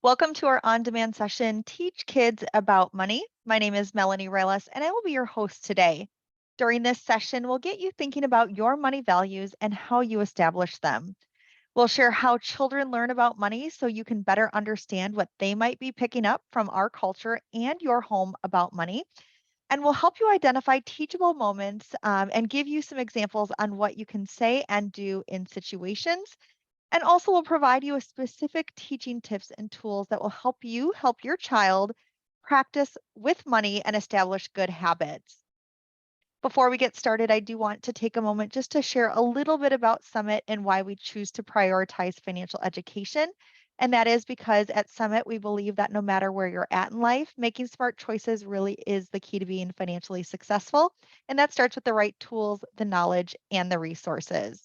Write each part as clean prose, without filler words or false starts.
Welcome to our on-demand session, Teach Kids About Money. My name is Melanie Reyes, and I will be your host today. During this session, we'll get you thinking about your money values and how you establish them. We'll share how children learn about money so you can better understand what they might be picking up from our culture and your home about money. And we'll help you identify teachable moments and give you some examples on what you can say and do in situations, and also will provide you with specific teaching tips and tools that will help you help your child practice with money and establish good habits. Before we get started, I do want to take a moment just to share a little bit about Summit and why we choose to prioritize financial education. And that is because at Summit, we believe that no matter where you're at in life, making smart choices really is the key to being financially successful. And that starts with the right tools, the knowledge, and the resources.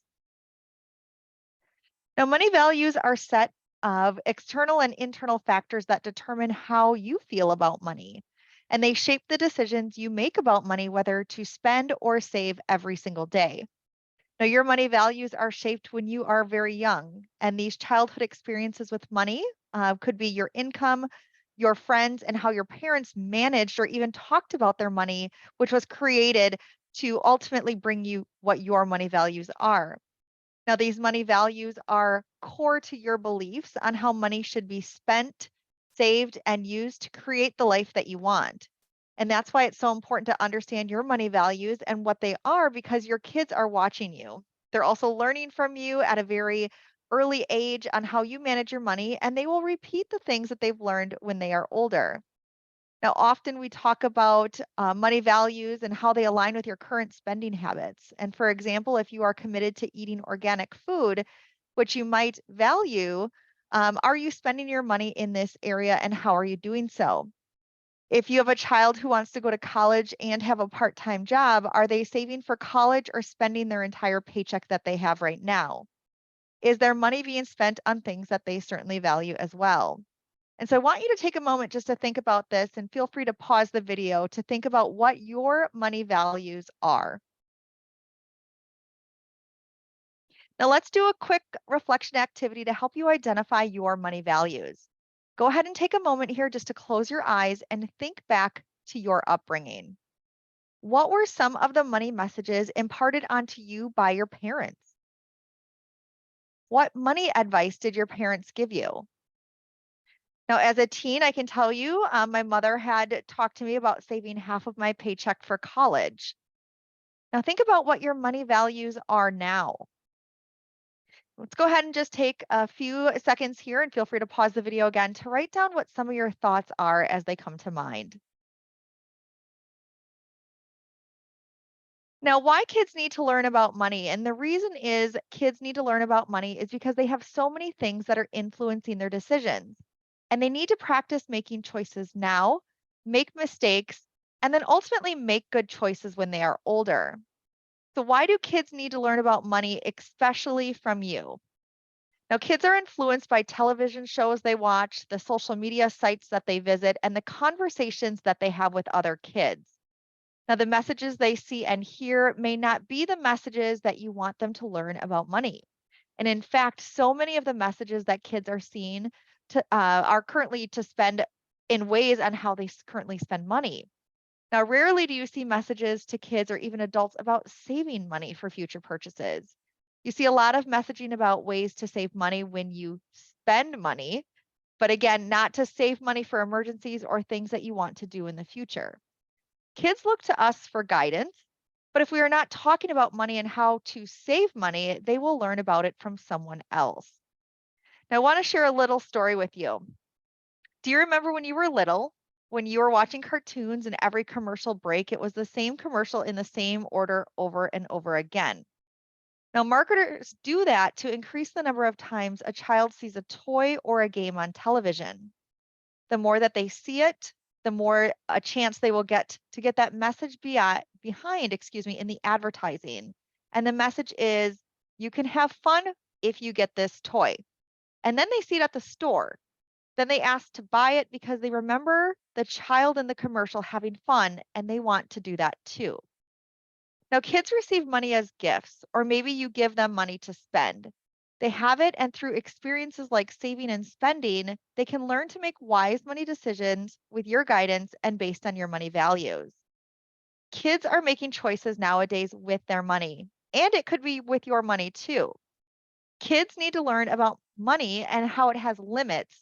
Now, money values are set of external and internal factors that determine how you feel about money. And they shape the decisions you make about money, whether to spend or save every single day. Now, your money values are shaped when you are very young. And these childhood experiences with money could be your income, your friends, and how your parents managed or even talked about their money, which was created to ultimately bring you what your money values are. Now, these money values are core to your beliefs on how money should be spent, saved, and used to create the life that you want. And that's why it's so important to understand your money values and what they are, because your kids are watching you. They're also learning from you at a very early age on how you manage your money, and they will repeat the things that they've learned when they are older. Now, often we talk about money values and how they align with your current spending habits. And for example, if you are committed to eating organic food, which you might value, are you spending your money in this area and how are you doing so? If you have a child who wants to go to college and have a part time job, are they saving for college or spending their entire paycheck that they have right now? Is their money being spent on things that they certainly value as well? And so I want you to take a moment just to think about this and feel free to pause the video to think about what your money values are. Now let's do a quick reflection activity to help you identify your money values. Go ahead and take a moment here just to close your eyes and think back to your upbringing. What were some of the money messages imparted onto you by your parents? What money advice did your parents give you? Now, as a teen, I can tell you, my mother had talked to me about saving half of my paycheck for college. Now, think about what your money values are now. Let's go ahead and just take a few seconds here and feel free to pause the video again to write down what some of your thoughts are as they come to mind. Now, why kids need to learn about money? And the reason is kids need to learn about money is because they have so many things that are influencing their decisions. And they need to practice making choices now, make mistakes, and then ultimately make good choices when they are older. So, why do kids need to learn about money, especially from you? Now, kids are influenced by television shows they watch, the social media sites that they visit, and the conversations that they have with other kids. Now, the messages they see and hear may not be the messages that you want them to learn about money. And in fact, so many of the messages that kids are seeing are currently to spend in ways on how they currently spend money. Now, rarely do you see messages to kids or even adults about saving money for future purchases. You see a lot of messaging about ways to save money when you spend money, but again, not to save money for emergencies or things that you want to do in the future. Kids look to us for guidance, but if we are not talking about money and how to save money, they will learn about it from someone else. Now, I want to share a little story with you. Do you remember when you were little, when you were watching cartoons and every commercial break, it was the same commercial in the same order over and over again? Now, marketers do that to increase the number of times a child sees a toy or a game on television. The more that they see it, the more a chance they will get to get that message behind, in the advertising. And the message is, you can have fun if you get this toy. And then they see it at the store. Then they ask to buy it because they remember the child in the commercial having fun and they want to do that too. Now, kids receive money as gifts, or maybe you give them money to spend. They have it, and through experiences like saving and spending, they can learn to make wise money decisions with your guidance and based on your money values. Kids are making choices nowadays with their money, and it could be with your money too. Kids need to learn about money and how it has limits,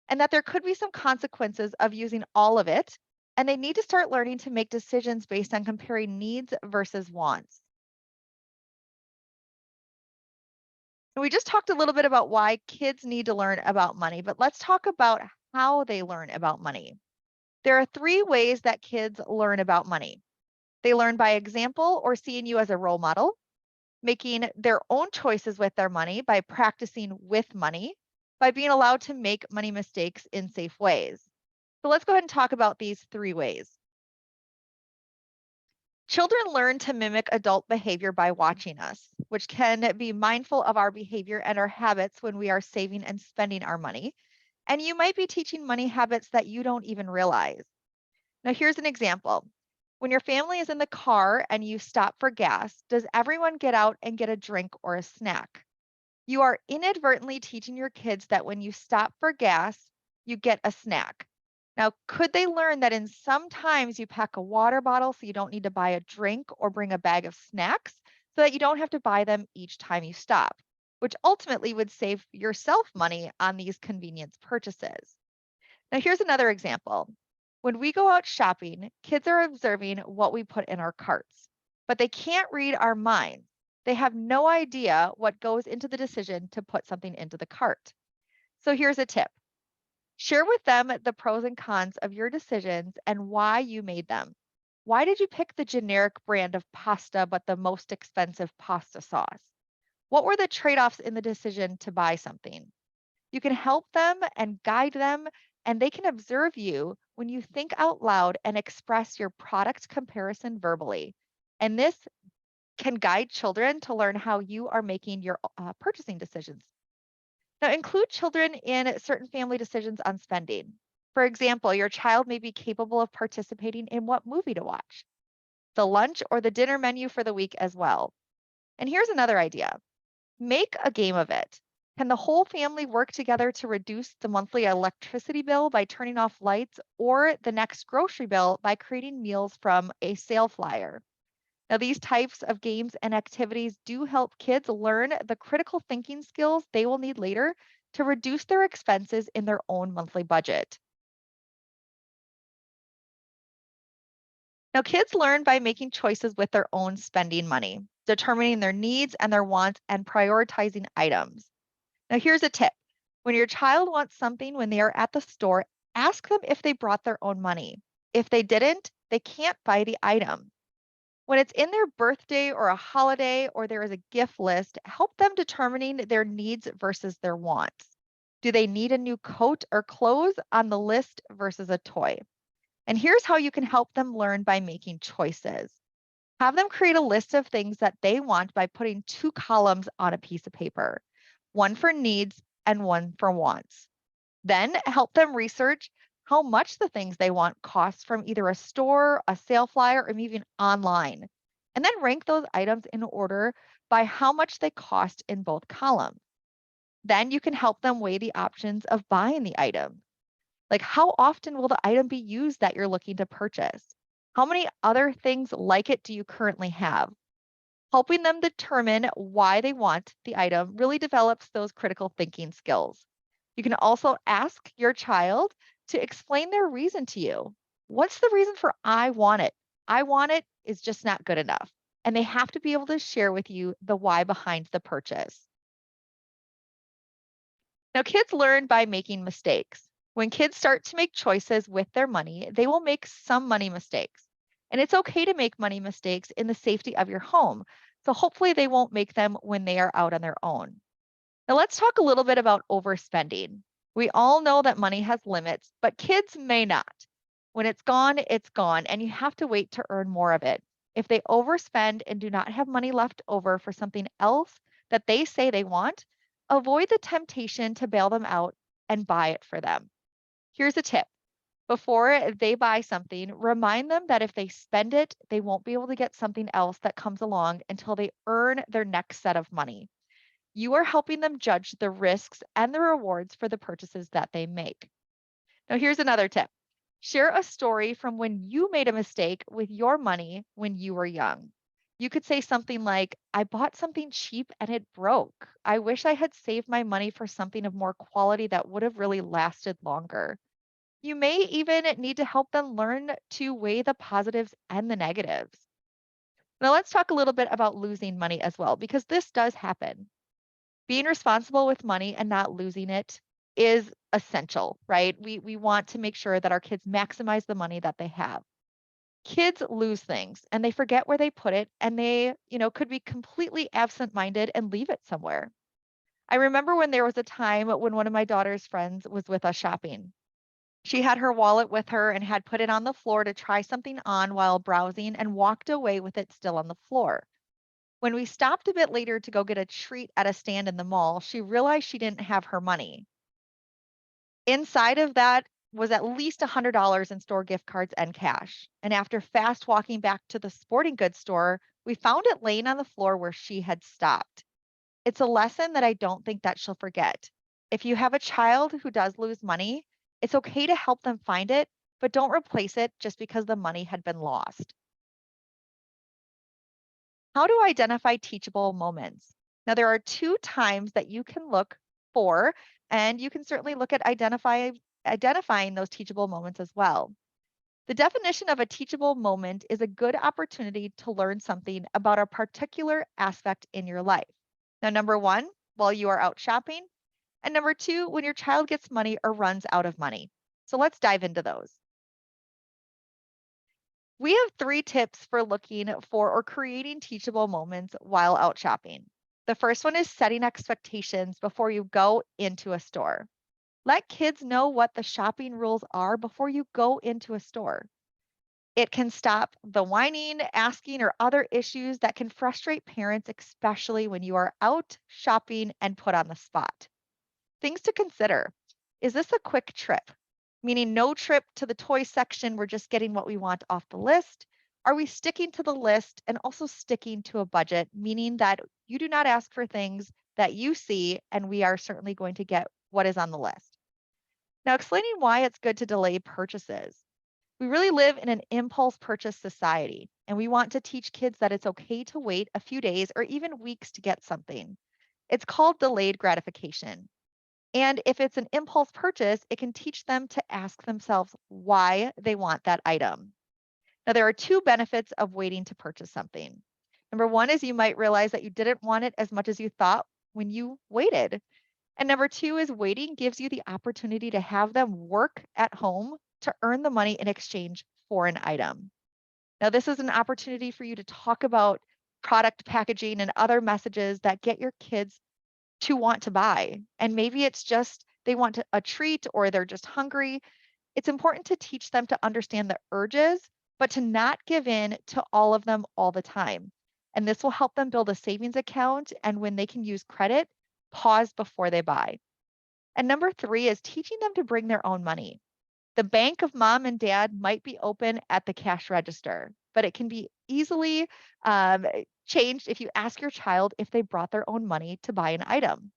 and that there could be some consequences of using all of it. And they need to start learning to make decisions based on comparing needs versus wants. And we just talked a little bit about why kids need to learn about money, but let's talk about how they learn about money. There are three ways that kids learn about money. They learn by example or seeing you as a role model, making their own choices with their money by practicing with money, by being allowed to make money mistakes in safe ways. So let's go ahead and talk about these three ways. Children learn to mimic adult behavior by watching us, which can be mindful of our behavior and our habits when we are saving and spending our money. And you might be teaching money habits that you don't even realize. Now, here's an example. When your family is in the car and you stop for gas, does everyone get out and get a drink or a snack? You are inadvertently teaching your kids that when you stop for gas, you get a snack. Now, could they learn that in some times you pack a water bottle so you don't need to buy a drink or bring a bag of snacks so that you don't have to buy them each time you stop, which ultimately would save yourself money on these convenience purchases? Now, here's another example. When we go out shopping, kids are observing what we put in our carts, but they can't read our minds. They have no idea what goes into the decision to put something into the cart. So here's a tip. Share with them the pros and cons of your decisions and why you made them. Why did you pick the generic brand of pasta but the most expensive pasta sauce? What were the trade offs in the decision to buy something? You can help them and guide them, and they can observe you when you think out loud and express your product comparison verbally. And this can guide children to learn how you are making your purchasing decisions. Now, include children in certain family decisions on spending. For example, your child may be capable of participating in what movie to watch, the lunch or the dinner menu for the week as well. And here's another idea. Make a game of it. Can the whole family work together to reduce the monthly electricity bill by turning off lights or the next grocery bill by creating meals from a sale flyer? Now, these types of games and activities do help kids learn the critical thinking skills they will need later to reduce their expenses in their own monthly budget. Now, kids learn by making choices with their own spending money, determining their needs and their wants, and prioritizing items. Now, here's a tip. When your child wants something when they are at the store, ask them if they brought their own money. If they didn't, they can't buy the item. When it's in their birthday or a holiday or there is a gift list, help them determining their needs versus their wants. Do they need a new coat or clothes on the list versus a toy? And here's how you can help them learn by making choices. Have them create a list of things that they want by putting two columns on a piece of paper, one for needs and one for wants. Then help them research how much the things they want cost from either a store, a sale flyer, or even online. And then rank those items in order by how much they cost in both columns. Then you can help them weigh the options of buying the item. Like, how often will the item be used that you're looking to purchase? How many other things like it do you currently have? Helping them determine why they want the item really develops those critical thinking skills. You can also ask your child to explain their reason to you. What's the reason for I want it? I want it is just not good enough. And they have to be able to share with you the why behind the purchase. Now, kids learn by making mistakes. When kids start to make choices with their money, they will make some money mistakes. And it's okay to make money mistakes in the safety of your home. So hopefully they won't make them when they are out on their own. Now, let's talk a little bit about overspending. We all know that money has limits, but kids may not. When it's gone, and you have to wait to earn more of it. If they overspend and do not have money left over for something else that they say they want, avoid the temptation to bail them out and buy it for them. Here's a tip. Before they buy something, remind them that if they spend it, they won't be able to get something else that comes along until they earn their next set of money. You are helping them judge the risks and the rewards for the purchases that they make. Now, here's another tip. Share a story from when you made a mistake with your money when you were young. You could say something like, I bought something cheap and it broke. I wish I had saved my money for something of more quality that would have really lasted longer. You may even need to help them learn to weigh the positives and the negatives. Now, let's talk a little bit about losing money as well, because this does happen. Being responsible with money and not losing it is essential, right? We want to make sure that our kids maximize the money that they have. Kids lose things and they forget where they put it, and they, could be completely absent-minded and leave it somewhere. I remember when there was a time when one of my daughter's friends was with us shopping. She had her wallet with her and had put it on the floor to try something on while browsing and walked away with it still on the floor. When we stopped a bit later to go get a treat at a stand in the mall, she realized she didn't have her money. Inside of that was at least $100 in store gift cards and cash. And after fast walking back to the sporting goods store, we found it laying on the floor where she had stopped. It's a lesson that I don't think that she'll forget. If you have a child who does lose money, it's okay to help them find it, but don't replace it just because the money had been lost. How to identify teachable moments. Now, there are two times that you can look for, and you can certainly look at identifying those teachable moments as well. The definition of a teachable moment is a good opportunity to learn something about a particular aspect in your life. Now, number one, while you are out shopping, and number two, when your child gets money or runs out of money. So let's dive into those. We have three tips for looking for or creating teachable moments while out shopping. The first one is setting expectations before you go into a store. Let kids know what the shopping rules are before you go into a store. It can stop the whining, asking, or other issues that can frustrate parents, especially when you are out shopping and put on the spot. Things to consider. Is this a quick trip? Meaning no trip to the toy section, we're just getting what we want off the list. Are we sticking to the list and also sticking to a budget, meaning that you do not ask for things that you see, and we are certainly going to get what is on the list? Now, explaining why it's good to delay purchases. We really live in an impulse purchase society, and we want to teach kids that it's okay to wait a few days or even weeks to get something. It's called delayed gratification. And if it's an impulse purchase, it can teach them to ask themselves why they want that item. Now, there are two benefits of waiting to purchase something. Number one is you might realize that you didn't want it as much as you thought when you waited. And number two is waiting gives you the opportunity to have them work at home to earn the money in exchange for an item. Now, this is an opportunity for you to talk about product packaging and other messages that get your kids to want to buy. And maybe it's just they want a treat or they're just hungry. It's important to teach them to understand the urges, but to not give in to all of them all the time. And this will help them build a savings account. And when they can use credit, pause before they buy. And number three is teaching them to bring their own money. The bank of mom and dad might be open at the cash register, but it can be easily um, changed if you ask your child if they brought their own money to buy an item.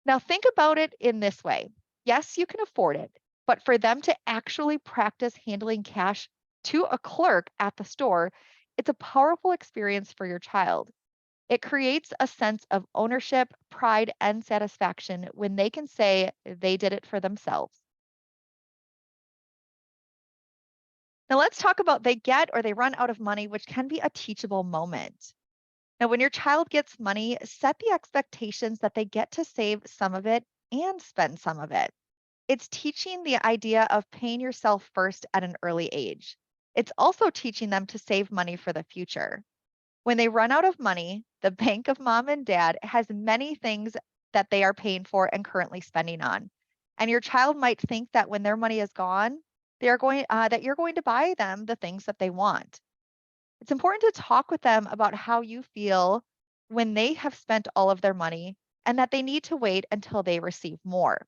Now, think about it in this way. Yes, you can afford it, but for them to actually practice handling cash to a clerk at the store, it's a powerful experience for your child. It creates a sense of ownership, pride, and satisfaction when they can say they did it for themselves. Now, let's talk about they get or they run out of money, which can be a teachable moment. Now, when your child gets money, set the expectations that they get to save some of it and spend some of it. It's teaching the idea of paying yourself first at an early age. It's also teaching them to save money for the future. When they run out of money, the bank of mom and dad has many things that they are paying for and currently spending on. And your child might think that when their money is gone, they are going that you're going to buy them the things that they want. It's important to talk with them about how you feel when they have spent all of their money and that they need to wait until they receive more.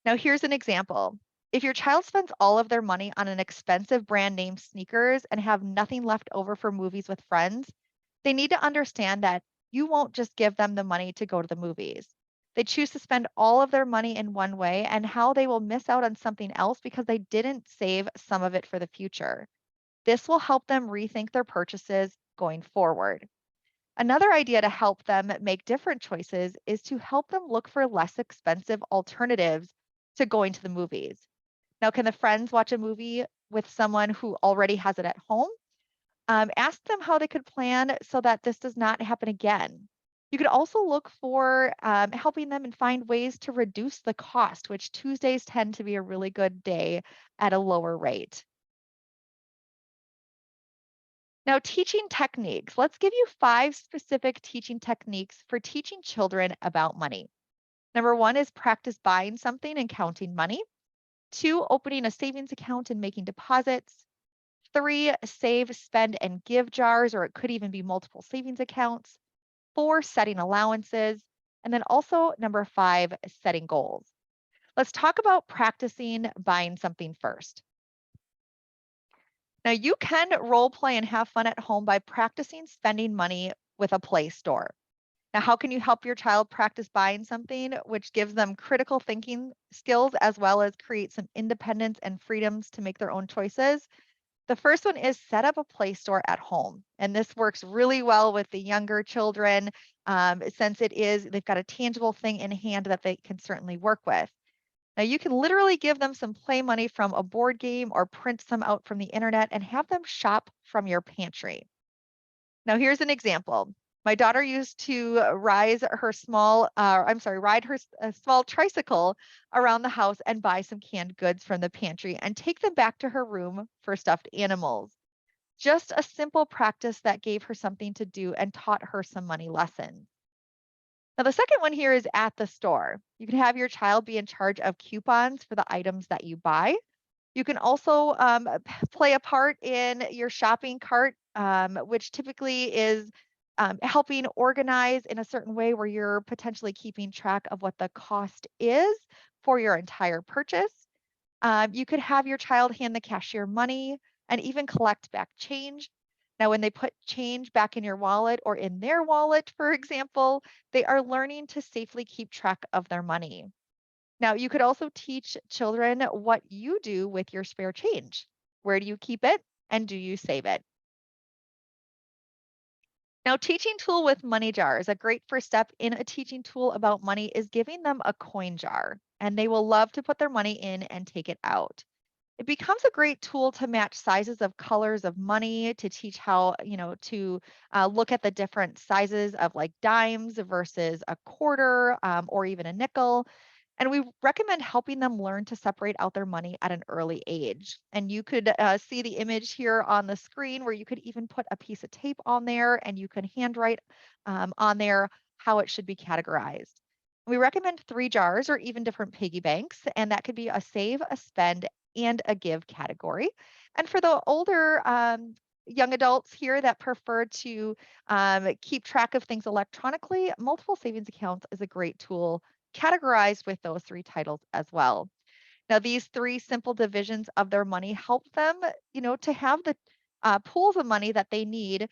Now, here's an example. If your child spends all of their money on an expensive brand name sneakers and have nothing left over for movies with friends, they need to understand that you won't just give them the money to go to the movies. They choose to spend all of their money in one way and how they will miss out on something else because they didn't save some of it for the future. This will help them rethink their purchases going forward. Another idea to help them make different choices is to help them look for less expensive alternatives to going to the movies. Now, can the friends watch a movie with someone who already has it at home? Ask them how they could plan so that this does not happen again. You could also look for helping them and find ways to reduce the cost, which Tuesdays tend to be a really good day at a lower rate. Now, teaching techniques. Let's give you 5 specific teaching techniques for teaching children about money. Number 1 is practice buying something and counting money. 2, opening a savings account and making deposits. 3, save, spend, and give jars, or it could even be multiple savings accounts. 4, setting allowances. And then also number 5, setting goals. Let's talk about practicing buying something first. Now, you can role play and have fun at home by practicing spending money with a play store. Now, how can you help your child practice buying something, which gives them critical thinking skills as well as create some independence and freedoms to make their own choices? The first one is set up a play store at home. And this works really well with the younger children since they've got a tangible thing in hand that they can certainly work with. Now, you can literally give them some play money from a board game or print some out from the internet and have them shop from your pantry. Now, here's an example. My daughter used to ride her small tricycle around the house and buy some canned goods from the pantry and take them back to her room for stuffed animals. Just a simple practice that gave her something to do and taught her some money lessons. Now, the second one here is at the store. You can have your child be in charge of coupons for the items that you buy. You can also play a part in your shopping cart, which typically is helping organize in a certain way where you're potentially keeping track of what the cost is for your entire purchase. You could have your child hand the cashier money and even collect back change. Now, when they put change back in your wallet or in their wallet, for example, they are learning to safely keep track of their money. Now, you could also teach children what you do with your spare change. Where do you keep it and do you save it? Now, teaching tool with money jars. A great first step in a teaching tool about money is giving them a coin jar, and they will love to put their money in and take it out. It becomes a great tool to match sizes of colors of money, to teach how, to look at the different sizes of like dimes versus a quarter or even a nickel. And we recommend helping them learn to separate out their money at an early age. And you could see the image here on the screen where you could even put a piece of tape on there and you can handwrite on there how it should be categorized. We recommend 3 jars or even different piggy banks, and that could be a save, a spend, and a give category. And for the older young adults here that prefer to keep track of things electronically, multiple savings accounts is a great tool categorized with those 3 titles as well. Now, these 3 simple divisions of their money help them, to have the pools of money that they need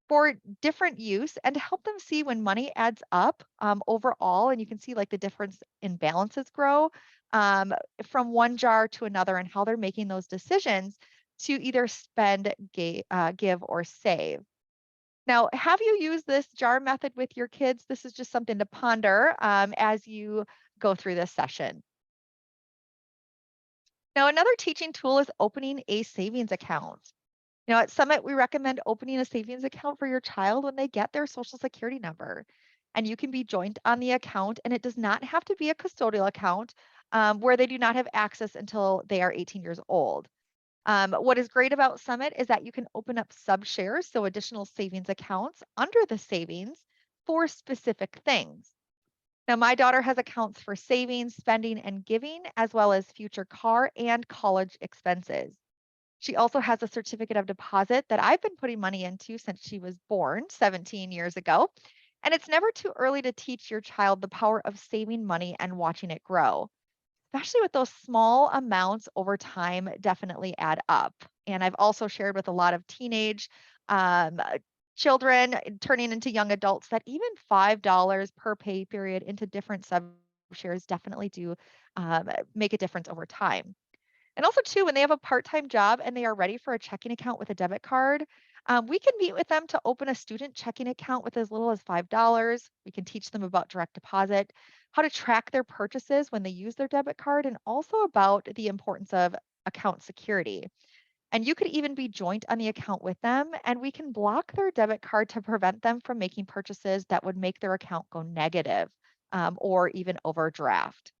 for different use and to help them see when money adds up overall. And you can see like the difference in balances grow um, from one jar to another and how they're making those decisions to either spend, give, or save. Now, have you used this jar method with your kids? This is just something to ponder as you go through this session. Now, another teaching tool is opening a savings account. At Summit, we recommend opening a savings account for your child when they get their social security number. And you can be joint on the account, and it does not have to be a custodial account where they do not have access until they are 18 years old. What is great about Summit is that you can open up sub shares, so additional savings accounts under the savings for specific things. Now, my daughter has accounts for savings, spending, and giving, as well as future car and college expenses. She also has a certificate of deposit that I've been putting money into since she was born 17 years ago. And it's never too early to teach your child the power of saving money and watching it grow, especially with those small amounts over time definitely add up. And I've also shared with a lot of teenage um, children turning into young adults, that even $5 per pay period into different sub shares definitely do make a difference over time. And also, too, when they have a part time job and they are ready for a checking account with a debit card, we can meet with them to open a student checking account with as little as $5. We can teach them about direct deposit, how to track their purchases when they use their debit card, and also about the importance of account security. And you could even be joint on the account with them, and we can block their debit card to prevent them from making purchases that would make their account go negative or even overdraft.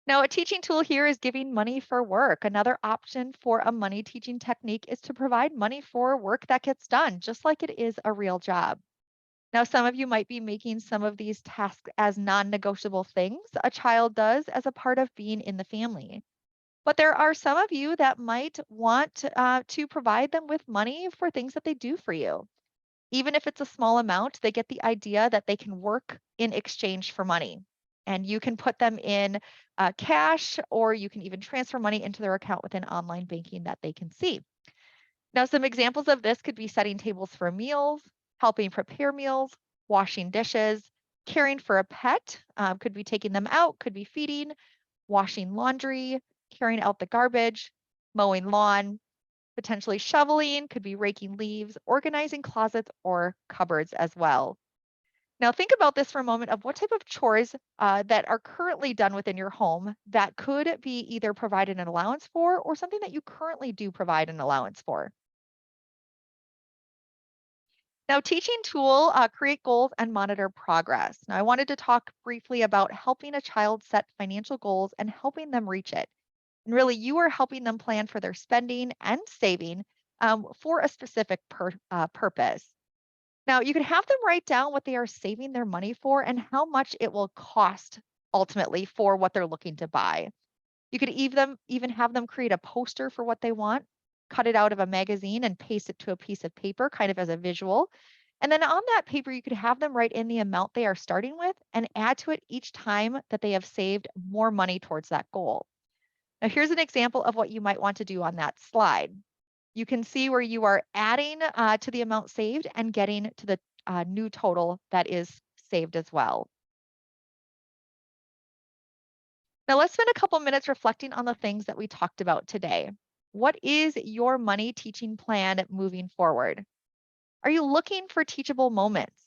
Now, a teaching tool here is giving money for work. Another option for a money teaching technique is to provide money for work that gets done, just like it is a real job. Now, some of you might be making some of these tasks as non negotiable things a child does as a part of being in the family. But there are some of you that might want to provide them with money for things that they do for you. Even if it's a small amount, they get the idea that they can work in exchange for money. And you can put them in cash, or you can even transfer money into their account within online banking that they can see. Now, some examples of this could be setting tables for meals, helping prepare meals, washing dishes, caring for a pet, could be taking them out, could be feeding, washing laundry, carrying out the garbage, mowing lawn, potentially shoveling, could be raking leaves, organizing closets or cupboards as well. Now, think about this for a moment of what type of chores that are currently done within your home that could be either provided an allowance for or something that you currently do provide an allowance for. Now, teaching tool, create goals and monitor progress. Now, I wanted to talk briefly about helping a child set financial goals and helping them reach it. And really, you are helping them plan for their spending and saving for a specific purpose. Now, you can have them write down what they are saving their money for and how much it will cost ultimately for what they're looking to buy. You could even have them create a poster for what they want, cut it out of a magazine and paste it to a piece of paper, kind of as a visual. And then on that paper, you could have them write in the amount they are starting with and add to it each time that they have saved more money towards that goal. Now, here's an example of what you might want to do on that slide. You can see where you are adding to the amount saved and getting to the new total that is saved as well. Now, let's spend a couple minutes reflecting on the things that we talked about today. What is your money teaching plan moving forward? Are you looking for teachable moments?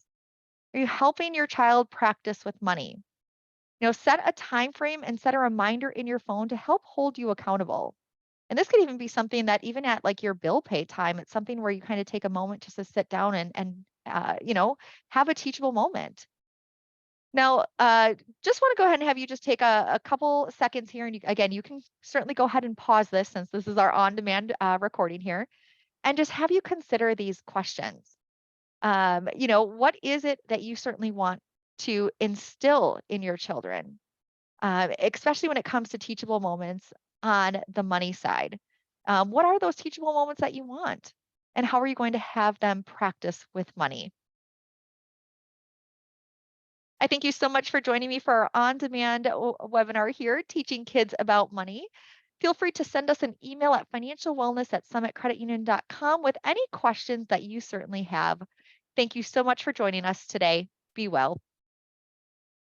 Are you helping your child practice with money? Set a time frame and set a reminder in your phone to help hold you accountable. And this could even be something that even at like your bill pay time, it's something where you kind of take a moment just to sit down and have a teachable moment. Now, just want to go ahead and have you just take a couple seconds here. And again, you can certainly go ahead and pause this since this is our on-demand recording here, and just have you consider these questions. What is it that you certainly want to instill in your children, especially when it comes to teachable moments on the money side? What are those teachable moments that you want? And how are you going to have them practice with money? I thank you so much for joining me for our on-demand webinar here, teaching kids about money. Feel free to send us an email at financialwellness@summitcreditunion.com with any questions that you certainly have. Thank you so much for joining us today. Be well.